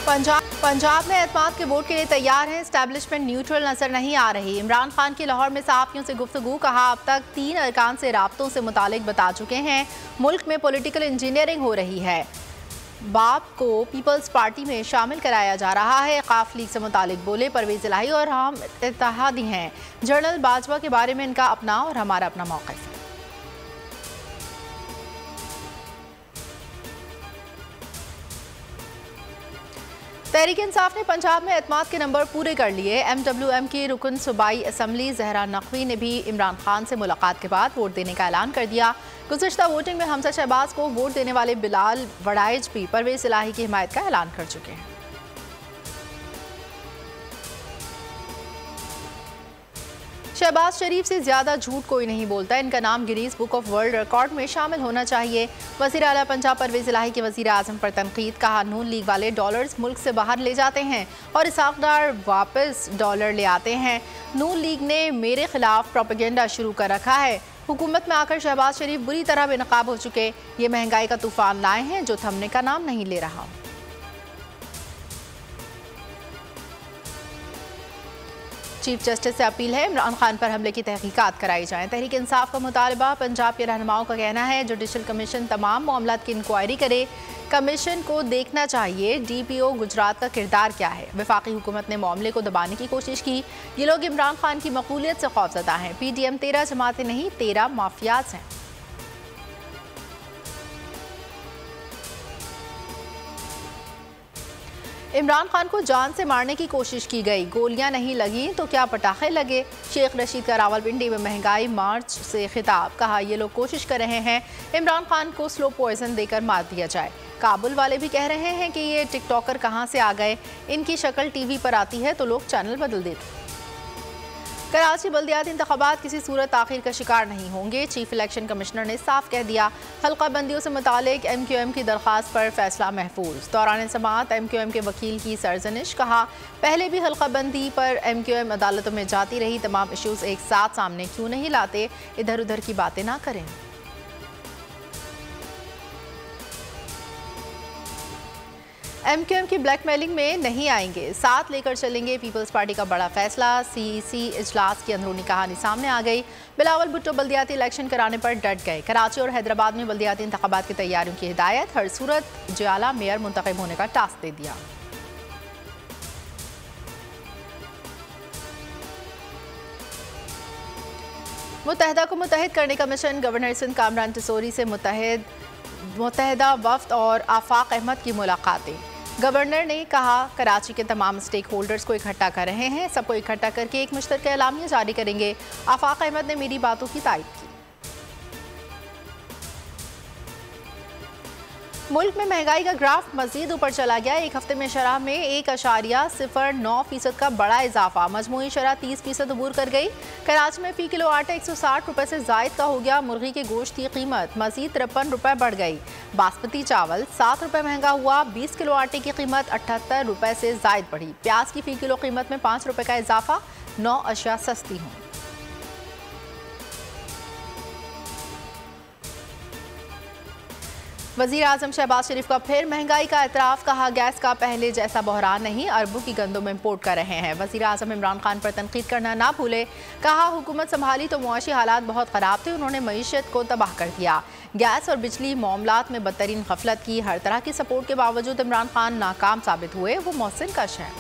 पंजाब में एतमाद के वोट के लिए तैयार हैं। एस्टैब्लिशमेंट न्यूट्रल नजर नहीं आ रही। इमरान खान की लाहौर में सहाफ़ियों से गुफ्तगू, कहा अब तक 3 अरकान से राब्तों से मुतालिक बता चुके हैं। मुल्क में पॉलिटिकल इंजीनियरिंग हो रही है। बाप को पीपल्स पार्टी में शामिल कराया जा रहा है। काफ लीग से मुतालिक बोले परवेज इलाही और हम इत्तेहादी हैं। जनरल बाजवा के बारे में इनका अपना और हमारा अपना मौक़िफ़ है। तहरीक इंसाफ ने पंजाब में एतमाद के नंबर पूरे कर लिए। MWM की रुकन सूबाई असम्बली जहरा नकवी ने भी इमरान खान से मुलाकात के बाद वोट देने का ऐलान कर दिया। गुज़श्ता वोटिंग में हमजा शहबाज को वोट देने वाले बिलाल वड़ाइज भी परवेज इलाही की हिमायत का ऐलान कर चुके हैं। शहबाज शरीफ से ज्यादा झूठ कोई नहीं बोलता। इनका नाम Guinness book of world record में शामिल होना चाहिए। वज़ीर आला पंजाब परवेज इलाही के वज़ीर आज़म पर तनकीद, कहा नून लीग वाले डॉलर्स मुल्क से बाहर ले जाते हैं और इसहाक़ वापस डॉलर ले आते हैं। नून लीग ने मेरे खिलाफ प्रोपेगेंडा शुरू कर रखा है। हुकूमत में आकर शहबाज शरीफ बुरी तरह बेनकाब हो चुके। ये महंगाई का तूफान लाए हैं जो थमने का नाम नहीं ले रहा। चीफ जस्टिस से अपील है इमरान खान पर हमले की तहकीकात कराई जाए। तहरीक इंसाफ का मुतालबा, पंजाब के रहनुमाओं का कहना है जुडिशल कमीशन तमाम मामलात की इंक्वायरी करे। कमीशन को देखना चाहिए DPO गुजरात का किरदार क्या है। वफाकी हुकूमत ने मामले को दबाने की कोशिश की। ये लोग इमरान खान की मकबूलियत से खौफजदा हैं। PDM 13 जमातें नहीं 13 माफियाज हैं। इमरान खान को जान से मारने की कोशिश की गई, गोलियां नहीं लगी तो क्या पटाखे लगे। शेख रशीद का रावलपिंडी में महंगाई मार्च से खिताब, कहा ये लोग कोशिश कर रहे हैं इमरान खान को स्लो पॉइजन देकर मार दिया जाए। काबुल वाले भी कह रहे हैं कि ये टिकटॉकर कहां से आ गए, इनकी शक्ल टीवी पर आती है तो लोग चैनल बदल देते। कराची बल्दियाती इंतखाबात किसी सूरत आखिर का शिकार नहीं होंगे। चीफ इलेक्शन कमिश्नर ने साफ कह दिया। हल्का बंदियों से मुतालिक MQM की दरख्वास्त पर फैसला महफूज। दौरान समाअत MQM के वकील की सरजनिश, कहा पहले भी हल्का बंदी पर MQM अदालतों में जाती रही। तमाम इश्यूज एक साथ सामने क्यों नहीं लाते, इधर उधर की बातें ना करें। MQM की ब्लैकमेलिंग में नहीं आएंगे, साथ लेकर चलेंगे। पीपल्स पार्टी का बड़ा फैसला। CEC इजलास की अंदरूनी कहानी सामने आ गई। बिलावल भुट्टो बल्दियाती इलेक्शन कराने पर डट गए। कराची और हैदराबाद में बल्दियाती इंतखाबात की तैयारियों की हिदायत। हर सूरत जियाला मेयर मुंतखब होने का टास्क दे दिया। मुत्तहिदा को मुत्तहिद करने का मिशन। गवर्नर सिंध कामरान टिसोरी से मुत्तहिदा वफ्द और आफाक अहमद की मुलाकातें। गवर्नर ने कहा कराची के तमाम स्टेक होल्डर्स को इकट्ठा कर रहे हैं, सबको इकट्ठा करके एक मुश्तरका एलामिया जारी करेंगे। आफाक अहमद ने मेरी बातों की तायद की। मुल्क में महंगाई का ग्राफ मजीद ऊपर चला गया। एक हफ्ते में शरह में 1.09% का बड़ा इजाफा। मजमूई शरह 30% अबूर कर गई। कराची में फी किलो आटा 160 रुपये से जायद का हो गया। मुर्गी के गोश्त की कीमत मजीद 53 रुपये बढ़ गई। बासमती चावल 7 रुपये महंगा हुआ। 20 किलो आटे की कीमत 78 रुपये से जायद बढ़ी। प्याज की फी किलो कीमत में 5 रुपये का इजाफा। 9 अशिया सस्ती हों। वज़ीर आज़म शहबाज शरीफ का फिर महंगाई का एतराफ़, कहा गैस का पहले जैसा बहरान नहीं, अरबों की गंदम इम्पोर्ट कर रहे हैं। वज़ीर आज़म इमरान खान पर तनकीद करना ना भूले, कहा हुकूमत संभाली तो मुआशी हालात बहुत ख़राब थे, उन्होंने मईशत को तबाह कर दिया। गैस और बिजली मामलात में बदतरीन गफलत की। हर तरह की सपोर्ट के बावजूद इमरान खान नाकाम साबित हुए, वो मोहसिन कश है।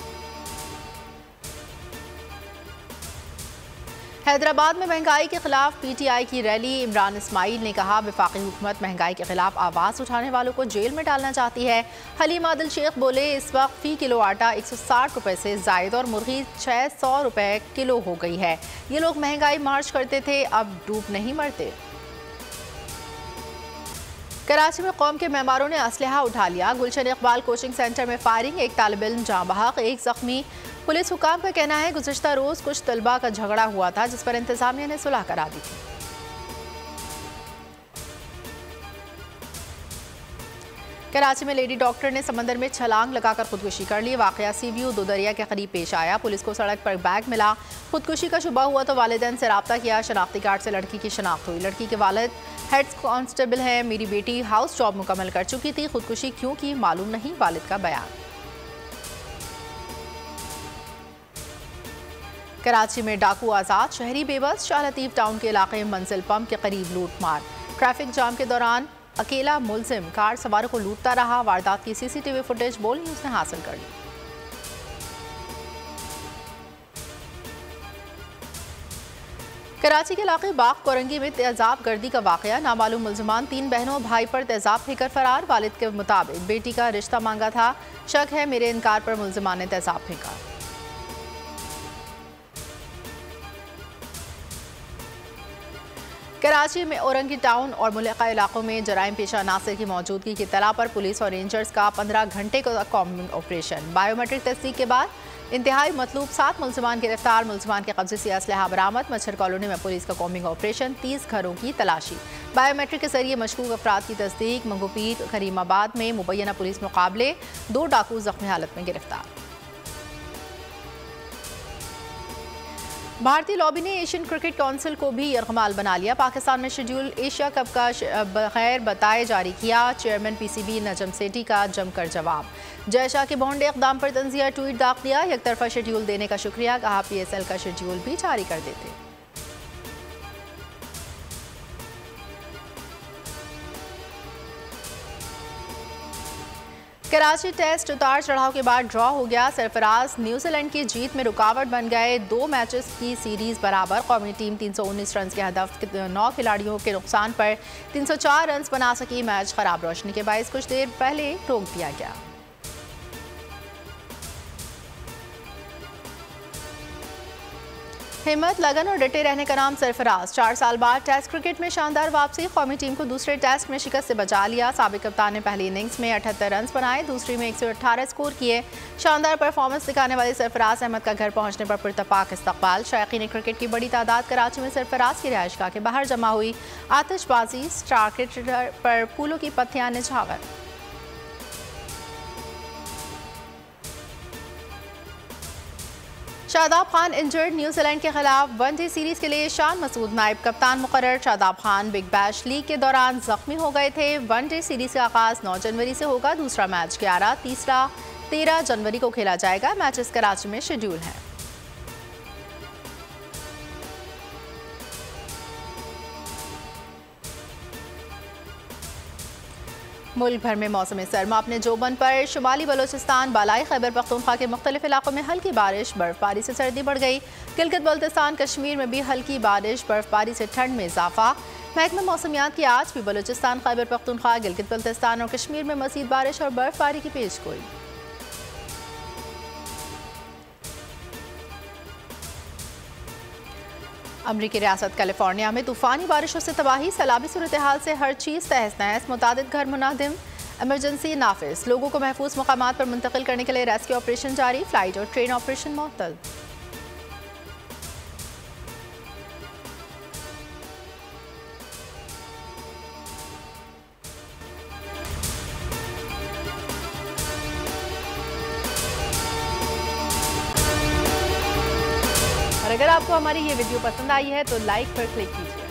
हैदराबाद में महंगाई के खिलाफ PTI की रैली। इमरान इस्माइल ने कहा वफाकी हुकूमत महंगाई के खिलाफ आवाज़ उठाने वालों को जेल में डालना चाहती है। हलीम आदिल शेख बोले इस वक्त फ़ी किलो आटा 160 रुपये से जायद और मुर्गी 600 रुपये किलो हो गई है। ये लोग महंगाई मार्च करते थे, अब डूब नहीं मरते। कराची में कौम के मेहमानों ने असलहा उठा लिया। गुलशन इकबाल कोचिंग सेंटर में फायरिंग, एक तालिब इल्म जाँ बहक, एक जख्मी। पुलिस हुकाम का कहना है गुज़श्ता रोज़ कुछ तलबा का झगड़ा हुआ था जिस पर इंतजामिया ने सुलह करा दी थी। कराची में लेडी डॉक्टर ने समंदर में छलांग लगाकर खुदकुशी कर ली। वाकया CBU दो दरिया के करीब पेश आया। पुलिस को सड़क पर बैग मिला। खुदकुशी का शुबा हुआ तो वालिदैन से रब्ता किया। शनाख्ती कार्ड से लड़की की शनाख्त हुई। लड़की के वालिद हेड कांस्टेबल हैं। मेरी बेटी हाउस जॉब मुकम्मल कर चुकी थी, खुदकुशी क्यों की मालूम नहीं, वालिद का बयान। कराची में डाकू आजाद, शहरी बेबस। शाह लतीफ टाउन के इलाके में मंजिल पंप के करीब लूटमार। ट्रैफिक जाम के दौरान अकेला मुलजिम कार सवारों को लूटता रहा। वारदात की सीसीटीवी फुटेज बोल न्यूज़ ने हासिल कर ली। कराची के इलाके बाग कोरंगी में तेजाब गर्दी का वाकया। नामालूम मुलजमान 3 बहनों भाई पर तेजाब फेंकर फरार। वालिद के मुताबिक बेटी का रिश्ता मांगा था। शक है मेरे इनकार पर मुलजमान ने तेजाब फेंका। कराची में औरंगी टाउन और मुल्का इलाकों में जराइम पेशा नासिर की मौजूदगी की इत्तला पर पुलिस और रेंजर्स का 15 घंटे का कॉम्बिंग ऑपरेशन। बायोमेट्रिक तस्दीक के बाद इंतहाई मतलूब 7 मुलजमान गिरफ्तार। मुलजमान के कब्जे से असलहा बरामद। मच्छर कॉलोनी में पुलिस का कॉम्बिंग ऑपरेशन। 30 घरों की तलाशी। बायोमेट्रिक के जरिए मशकूक अफराद की तस्दीक। मंगोपीर करीमाबाद में मुबैना पुलिस मुकाबले 2 डाकू जख्मी हालत में गिरफ्तार। भारतीय लॉबी ने एशियन क्रिकेट काउंसिल को भी यरगमाल बना लिया। पाकिस्तान में शेड्यूल एशिया कप का बगैर बताए जारी किया। चेयरमैन पीसीबी नजम सेठी का जमकर जवाब। जय शाह के भोंडे इक़दाम पर तंज़िया ट्वीट दाग दिया। एक तरफा शेड्यूल देने का शुक्रिया, कहा PSL का शेड्यूल भी जारी कर देते। कराची टेस्ट उतार चढ़ाव के बाद ड्रॉ हो गया। सरफराज न्यूजीलैंड की जीत में रुकावट बन गए। 2 मैचेस की सीरीज बराबर। कौमी टीम 319 रन के हदफ 9 खिलाड़ियों के नुकसान पर 304 रन बना सकी। मैच खराब रोशनी के बायस कुछ देर पहले रोक दिया गया। हिम्मत, लगन और डटे रहने का नाम सरफराज। 4 साल बाद टेस्ट क्रिकेट में शानदार वापसी। कौमी टीम को दूसरे टेस्ट में शिकस्त से बचा लिया। साबिक कप्तान ने पहली इनिंग्स में 78 रन बनाए, दूसरी में 118 स्कोर किए। शानदार परफॉर्मेंस दिखाने वाले सरफराज अहमद का घर पहुंचने पर पुरतपाक इस्तकबाल। शायकीन क्रिकेट की बड़ी तादाद कराची में सरफराज की रिहाइशगाह के बाहर जमा हुई। आतिशबाजी, स्टार क्रिकेटर पर फूलों की पत्तियां निछावर। शादाब खान इंजर्ड। न्यूजीलैंड के खिलाफ वनडे सीरीज के लिए शान मसूद नायब कप्तान मुकर्रर। Shadab Khan big bash league के दौरान जख्मी हो गए थे। वनडे सीरीज का आगाज 9 जनवरी से होगा। दूसरा मैच 11, तीसरा 13 जनवरी को खेला जाएगा। मैचेस कराची में शेड्यूल हैं। मुल्क भर में मौसम सरमा अपने जोबन पर। शुमाली बलोचिस्तान, बालाई खैबर पख्तूनख्वा के मुख्तलिफ इलाकों में हल्की बारिश। बर्फबारी से सर्दी बढ़ गई। गिलगित बल्तिस्तान, कश्मीर में भी हल्की बारिश। बर्फबारी से ठंड में इजाफा। महकमा मौसमियात की आज भी बलोचिस्तान, खैबर पख्तूनख्वा, गिलगित बल्तिस्तान और कश्मीर में मज़ीद बारिश और बर्फबारी की पेशगोई। अमरीकी रियासत कैलिफोर्निया में तूफानी बारिशों से तबाही। सैलाबी सूरत हाल से हर चीज़ तहस नहस। मुतादिद घर मुनादिम। इमरजेंसी नाफिज। लोगों को महफूज मकामात पर मुंतकिल करने के लिए रेस्क्यू ऑपरेशन जारी। फ्लाइट और ट्रेन ऑपरेशन मुअत्तल। और अगर आपको हमारी ये वीडियो पसंद आई है तो लाइक पर क्लिक कीजिए।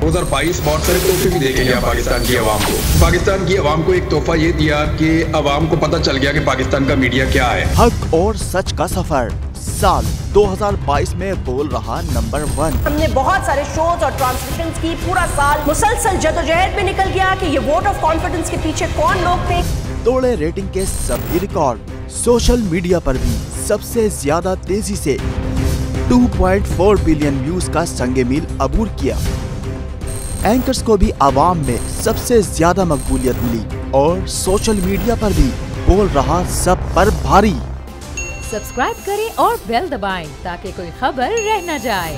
2022 बहुत सारे तोहफे भी देखे गया पाकिस्तान की आवाम को। पाकिस्तान की आवाम को एक तोहफा ये दिया कि आवाम को पता चल गया कि पाकिस्तान का मीडिया क्या है। हक और सच का सफर साल 2022 में बोल रहा नंबर 1। हमने बहुत सारे शोज और ट्रांसमिशंस की। पूरा साल मुसलसल जदोजहद में निकल गया कि ये वोट ऑफ कॉन्फिडेंस के पीछे कौन लोग थे। तोड़े रेटिंग के सभी रिकॉर्ड। सोशल मीडिया पर भी सबसे ज्यादा तेजी से 2.4 बिलियन व्यूज का संगे मील अबूर किया। एंकर्स को भी आवाम में सबसे ज्यादा मकबूलियत मिली और सोशल मीडिया पर भी बोल रहा सब पर भारी। सब्सक्राइब करें और बेल दबाएं ताकि कोई खबर रह न जाए।